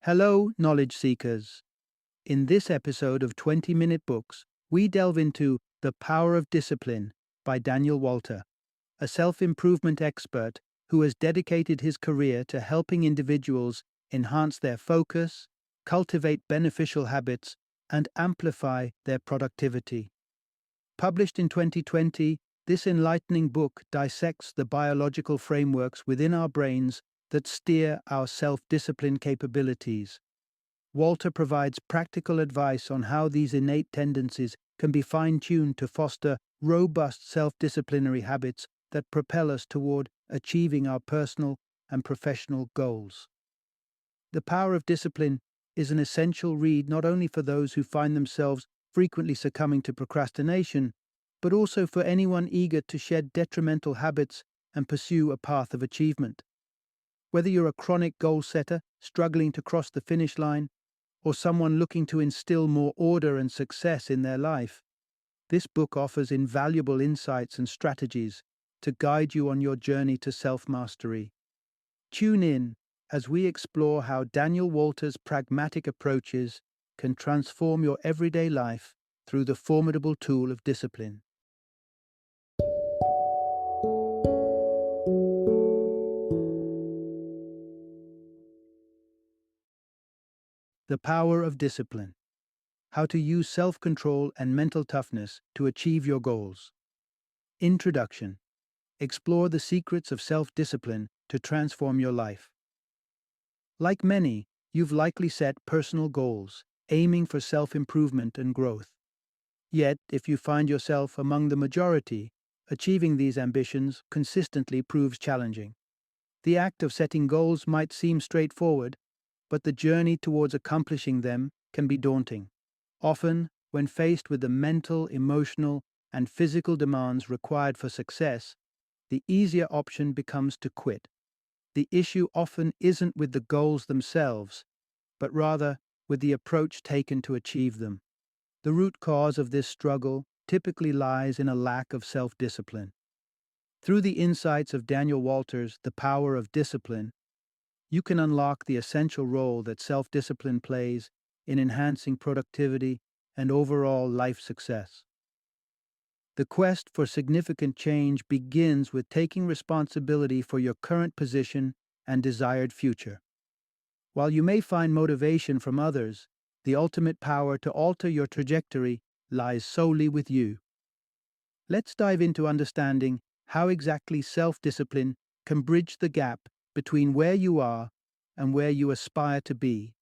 Hello, knowledge seekers. In this episode of 20-Minute Books, we delve into The Power of Discipline by Daniel Walter, a self-improvement expert who has dedicated his career to helping individuals enhance their focus, cultivate beneficial habits, and amplify their productivity. Published in 2020, this enlightening book dissects the biological frameworks within our brains that steer our self-discipline capabilities. Walter provides practical advice on how these innate tendencies can be fine-tuned to foster robust self-disciplinary habits that propel us toward achieving our personal and professional goals. The Power of Discipline is an essential read not only for those who find themselves frequently succumbing to procrastination, but also for anyone eager to shed detrimental habits and pursue a path of achievement. Whether you're a chronic goal setter struggling to cross the finish line, or someone looking to instill more order and success in their life, this book offers invaluable insights and strategies to guide you on your journey to self-mastery. Tune in as we explore how Daniel Walter's pragmatic approaches can transform your everyday life through the formidable tool of discipline. The Power of Discipline: How to Use Self-Control and Mental Toughness to Achieve Your Goals. Introduction: Explore the secrets of self-discipline to transform your life. Like many, you've likely set personal goals, aiming for self-improvement and growth. Yet, if you find yourself among the majority, achieving these ambitions consistently proves challenging. The act of setting goals might seem straightforward, but the journey towards accomplishing them can be daunting. Often, when faced with the mental, emotional, and physical demands required for success, the easier option becomes to quit. The issue often isn't with the goals themselves, but rather with the approach taken to achieve them. The root cause of this struggle typically lies in a lack of self-discipline. Through the insights of Daniel Walter's The Power of Discipline, you can unlock the essential role that self-discipline plays in enhancing productivity and overall life success. The quest for significant change begins with taking responsibility for your current position and desired future. While you may find motivation from others, the ultimate power to alter your trajectory lies solely with you. Let's dive into understanding how exactly self-discipline can bridge the gap between where you are and where you aspire to be,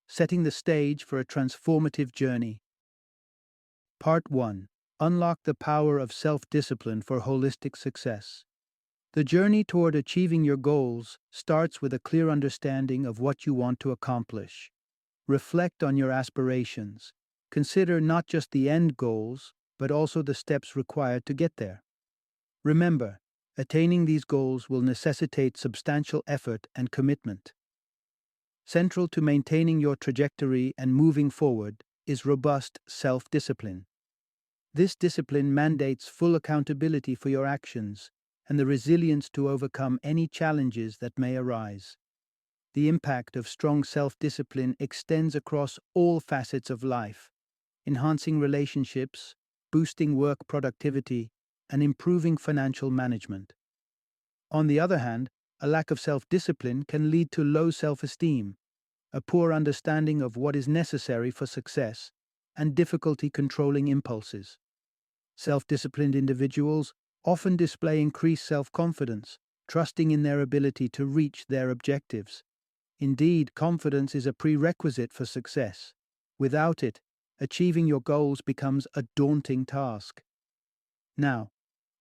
setting the stage for a transformative journey. Part 1. Unlock the power of self-discipline for holistic success. The journey toward achieving your goals starts with a clear understanding of what you want to accomplish. Reflect on your aspirations. Consider not just the end goals, but also the steps required to get there. Remember, attaining these goals will necessitate substantial effort and commitment. Central to maintaining your trajectory and moving forward is robust self-discipline. This discipline mandates full accountability for your actions and the resilience to overcome any challenges that may arise. The impact of strong self-discipline extends across all facets of life, enhancing relationships, boosting work productivity, and improving financial management. On the other hand, a lack of self-discipline can lead to low self-esteem, a poor understanding of what is necessary for success, and difficulty controlling impulses. Self-disciplined individuals often display increased self-confidence, trusting in their ability to reach their objectives. Indeed, confidence is a prerequisite for success. Without it, achieving your goals becomes a daunting task. Now,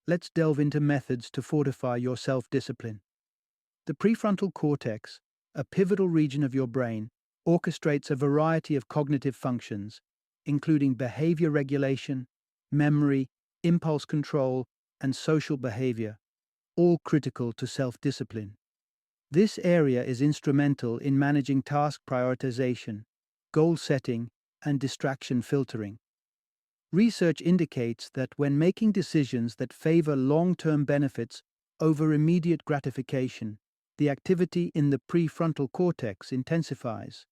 let's delve into methods to fortify your self-discipline. The prefrontal cortex, a pivotal region of your brain, orchestrates a variety of cognitive functions, including behavior regulation, memory, impulse control, and social behavior, all critical to self-discipline. This area is instrumental in managing task prioritization, goal setting, and distraction filtering. Research indicates that when making decisions that favor long-term benefits over immediate gratification, the activity in the prefrontal cortex intensifies.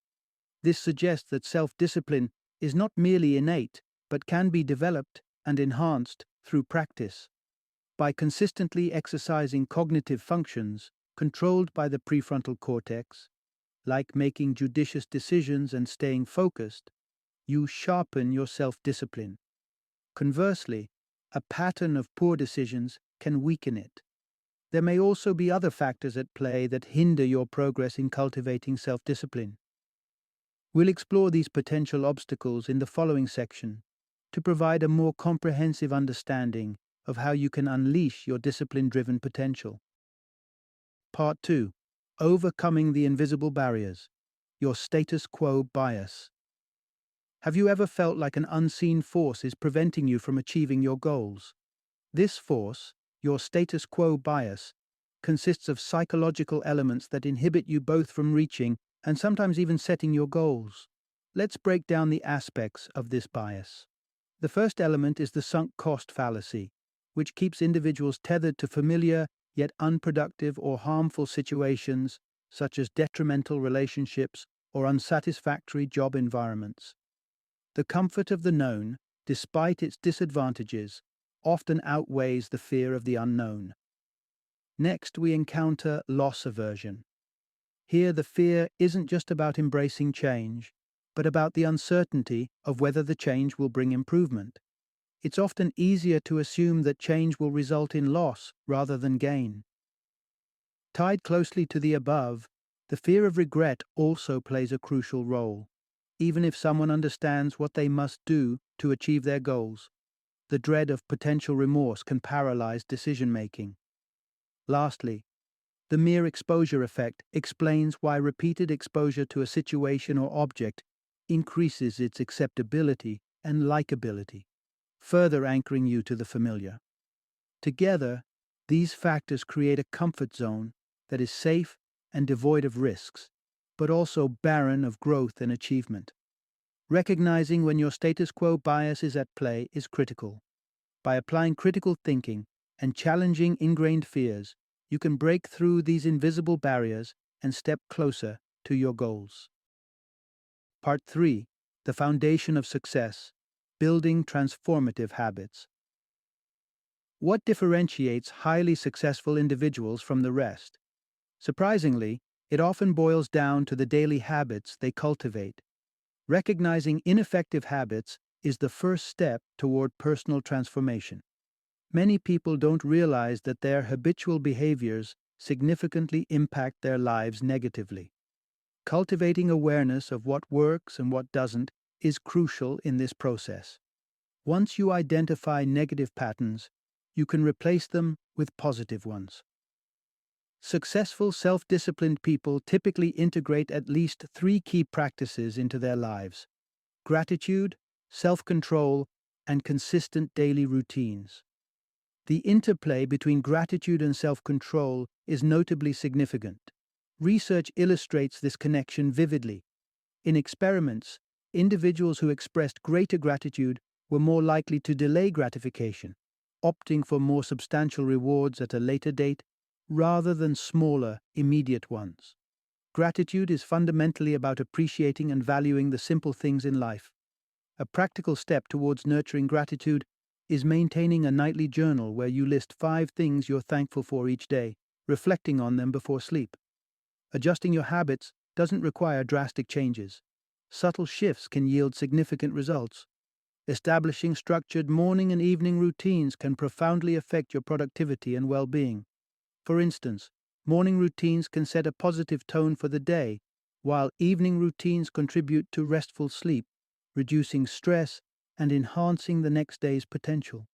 This suggests that self-discipline is not merely innate, but can be developed and enhanced through practice. By consistently exercising cognitive functions controlled by the prefrontal cortex, like making judicious decisions and staying focused, you sharpen your self-discipline. Conversely, a pattern of poor decisions can weaken it. There may also be other factors at play that hinder your progress in cultivating self-discipline. We'll explore these potential obstacles in the following section to provide a more comprehensive understanding of how you can unleash your discipline-driven potential. Part 2. Overcoming the invisible barriers. Your status quo bias. Have you ever felt like an unseen force is preventing you from achieving your goals? This force, your status quo bias, consists of psychological elements that inhibit you both from reaching and sometimes even setting your goals. Let's break down the aspects of this bias. The first element is the sunk cost fallacy, which keeps individuals tethered to familiar yet unproductive or harmful situations such as detrimental relationships or unsatisfactory job environments. The comfort of the known, despite its disadvantages, often outweighs the fear of the unknown. Next, we encounter loss aversion. Here, the fear isn't just about embracing change, but about the uncertainty of whether the change will bring improvement. It's often easier to assume that change will result in loss rather than gain. Tied closely to the above, the fear of regret also plays a crucial role. Even if someone understands what they must do to achieve their goals, the dread of potential remorse can paralyze decision-making. Lastly, the mere exposure effect explains why repeated exposure to a situation or object increases its acceptability and likability, further anchoring you to the familiar. Together, these factors create a comfort zone that is safe and devoid of risks, but also barren of growth and achievement. Recognizing when your status quo bias is at play is critical. By applying critical thinking and challenging ingrained fears, you can break through these invisible barriers and step closer to your goals. Part 3. The Foundation of Success: Building Transformative Habits. What differentiates highly successful individuals from the rest? Surprisingly, it often boils down to the daily habits they cultivate. Recognizing ineffective habits is the first step toward personal transformation. Many people don't realize that their habitual behaviors significantly impact their lives negatively. Cultivating awareness of what works and what doesn't is crucial in this process. Once you identify negative patterns, you can replace them with positive ones. Successful self-disciplined people typically integrate at least 3 key practices into their lives: gratitude, self-control, and consistent daily routines. The interplay between gratitude and self-control is notably significant. Research illustrates this connection vividly. In experiments, individuals who expressed greater gratitude were more likely to delay gratification, opting for more substantial rewards at a later date rather than smaller, immediate ones. Gratitude is fundamentally about appreciating and valuing the simple things in life. A practical step towards nurturing gratitude is maintaining a nightly journal where you list 5 things you're thankful for each day, reflecting on them before sleep. Adjusting your habits doesn't require drastic changes. Subtle shifts can yield significant results. Establishing structured morning and evening routines can profoundly affect your productivity and well-being. For instance, morning routines can set a positive tone for the day, while evening routines contribute to restful sleep, reducing stress and enhancing the next day's potential.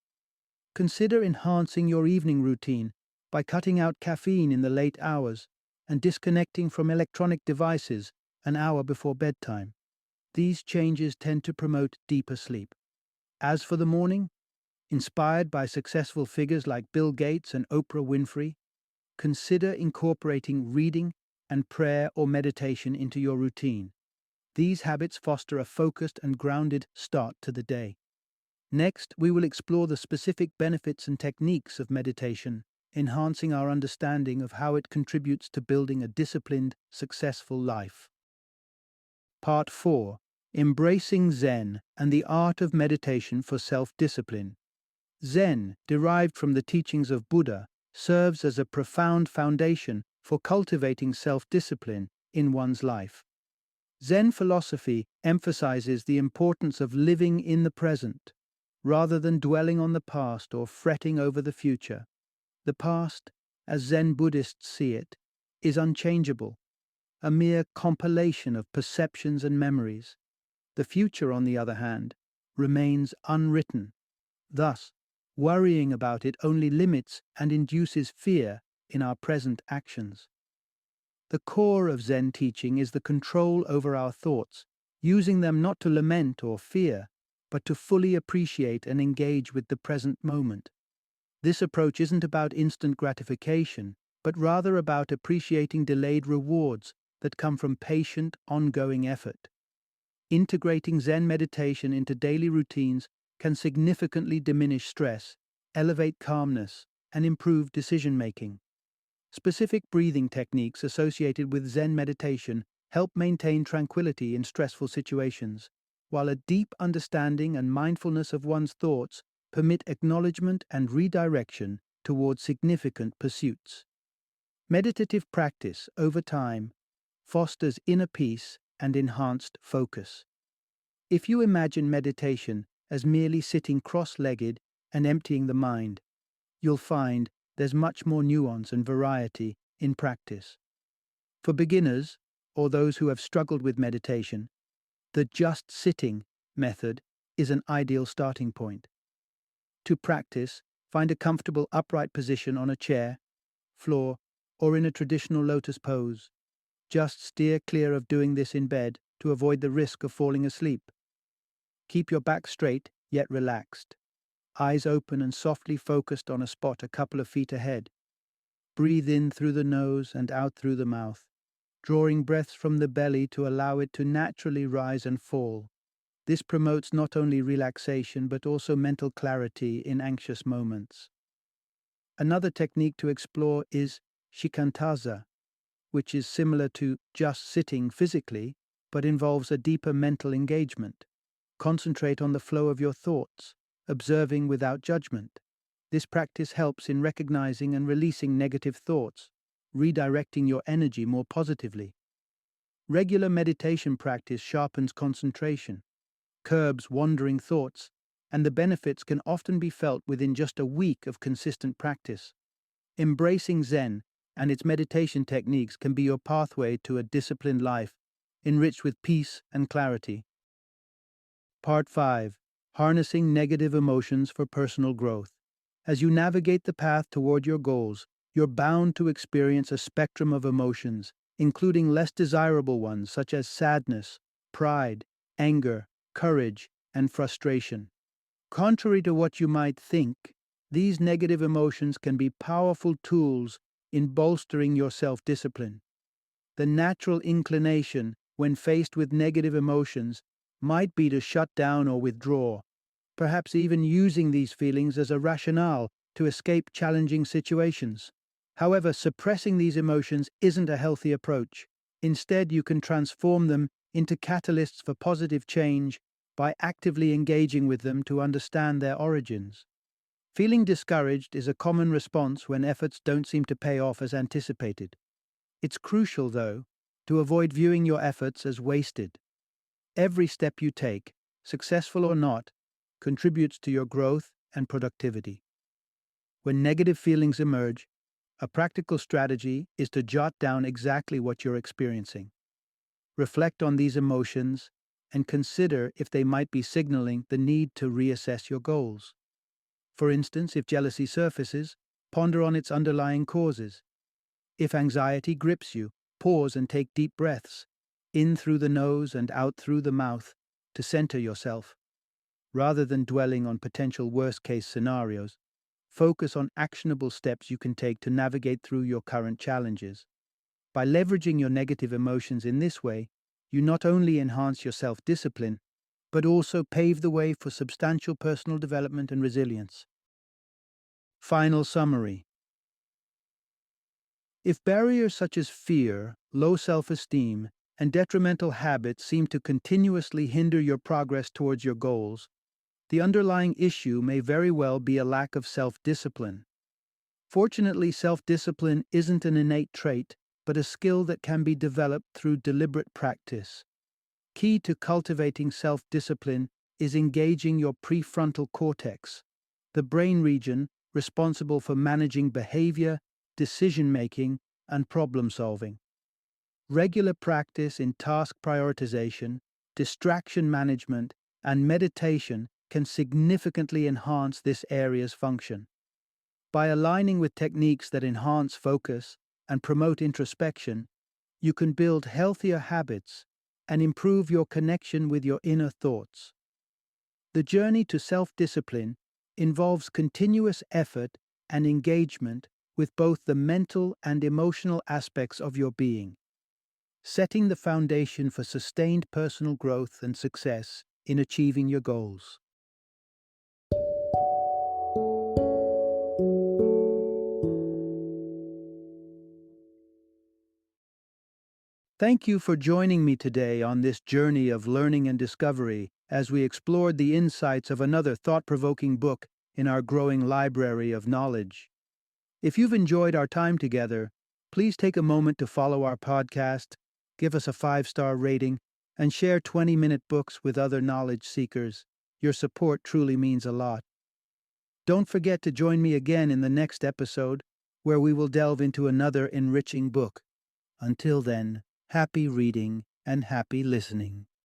Consider enhancing your evening routine by cutting out caffeine in the late hours and disconnecting from electronic devices an hour before bedtime. These changes tend to promote deeper sleep. As for the morning, inspired by successful figures like Bill Gates and Oprah Winfrey, consider incorporating reading and prayer or meditation into your routine. These habits foster a focused and grounded start to the day. Next, we will explore the specific benefits and techniques of meditation, enhancing our understanding of how it contributes to building a disciplined, successful life. Part 4. Embracing Zen and the Art of Meditation for Self-Discipline. Zen, derived from the teachings of Buddha, serves as a profound foundation for cultivating self-discipline in one's life. Zen philosophy emphasizes the importance of living in the present, rather than dwelling on the past or fretting over the future. The past, as Zen Buddhists see it, is unchangeable, a mere compilation of perceptions and memories. The future, on the other hand, remains unwritten. Thus, worrying about it only limits and induces fear in our present actions. The core of Zen teaching is the control over our thoughts, using them not to lament or fear, but to fully appreciate and engage with the present moment. This approach isn't about instant gratification, but rather about appreciating delayed rewards that come from patient, ongoing effort. Integrating Zen meditation into daily routines can significantly diminish stress, elevate calmness, and improve decision-making. Specific breathing techniques associated with Zen meditation help maintain tranquility in stressful situations, while a deep understanding and mindfulness of one's thoughts permit acknowledgement and redirection towards significant pursuits. Meditative practice, over time, fosters inner peace and enhanced focus. If you imagine meditation as merely sitting cross-legged and emptying the mind, you'll find there's much more nuance and variety in practice. For beginners, or those who have struggled with meditation, the just sitting method is an ideal starting point. To practice, find a comfortable upright position on a chair, floor, or in a traditional lotus pose. Just steer clear of doing this in bed to avoid the risk of falling asleep. Keep your back straight, yet relaxed. Eyes open and softly focused on a spot a couple of feet ahead. Breathe in through the nose and out through the mouth, drawing breaths from the belly to allow it to naturally rise and fall. This promotes not only relaxation but also mental clarity in anxious moments. Another technique to explore is shikantaza, which is similar to just sitting physically but involves a deeper mental engagement. Concentrate on the flow of your thoughts, observing without judgment. This practice helps in recognizing and releasing negative thoughts, redirecting your energy more positively. Regular meditation practice sharpens concentration, curbs wandering thoughts, and the benefits can often be felt within just a week of consistent practice. Embracing Zen and its meditation techniques can be your pathway to a disciplined life, enriched with peace and clarity. Part 5. Harnessing Negative Emotions for Personal Growth. As you navigate the path toward your goals, you're bound to experience a spectrum of emotions, including less desirable ones such as sadness, pride, anger, courage, and frustration. Contrary to what you might think, these negative emotions can be powerful tools in bolstering your self-discipline. The natural inclination, when faced with negative emotions, might be to shut down or withdraw, perhaps even using these feelings as a rationale to escape challenging situations. However, suppressing these emotions isn't a healthy approach. Instead, you can transform them into catalysts for positive change by actively engaging with them to understand their origins. Feeling discouraged is a common response when efforts don't seem to pay off as anticipated. It's crucial, though, to avoid viewing your efforts as wasted. Every step you take, successful or not, contributes to your growth and productivity. When negative feelings emerge, a practical strategy is to jot down exactly what you're experiencing. Reflect on these emotions and consider if they might be signaling the need to reassess your goals. For instance, if jealousy surfaces, ponder on its underlying causes. If anxiety grips you, pause and take deep breaths, in through the nose and out through the mouth, to center yourself. Rather than dwelling on potential worst-case scenarios, focus on actionable steps you can take to navigate through your current challenges. By leveraging your negative emotions in this way, you not only enhance your self-discipline, but also pave the way for substantial personal development and resilience. Final summary. If barriers such as fear, low self-esteem, and detrimental habits seem to continuously hinder your progress towards your goals, the underlying issue may very well be a lack of self-discipline. Fortunately, self-discipline isn't an innate trait, but a skill that can be developed through deliberate practice. Key to cultivating self-discipline is engaging your prefrontal cortex, the brain region responsible for managing behavior, decision-making, and problem-solving. Regular practice in task prioritization, distraction management, and meditation can significantly enhance this area's function. By aligning with techniques that enhance focus and promote introspection, you can build healthier habits and improve your connection with your inner thoughts. The journey to self-discipline involves continuous effort and engagement with both the mental and emotional aspects of your being, setting the foundation for sustained personal growth and success in achieving your goals. Thank you for joining me today on this journey of learning and discovery as we explored the insights of another thought-provoking book in our growing library of knowledge. If you've enjoyed our time together, please take a moment to follow our podcast, give us a 5-star rating, and share 20-minute books with other knowledge seekers. Your support truly means a lot. Don't forget to join me again in the next episode, where we will delve into another enriching book. Until then, happy reading and happy listening.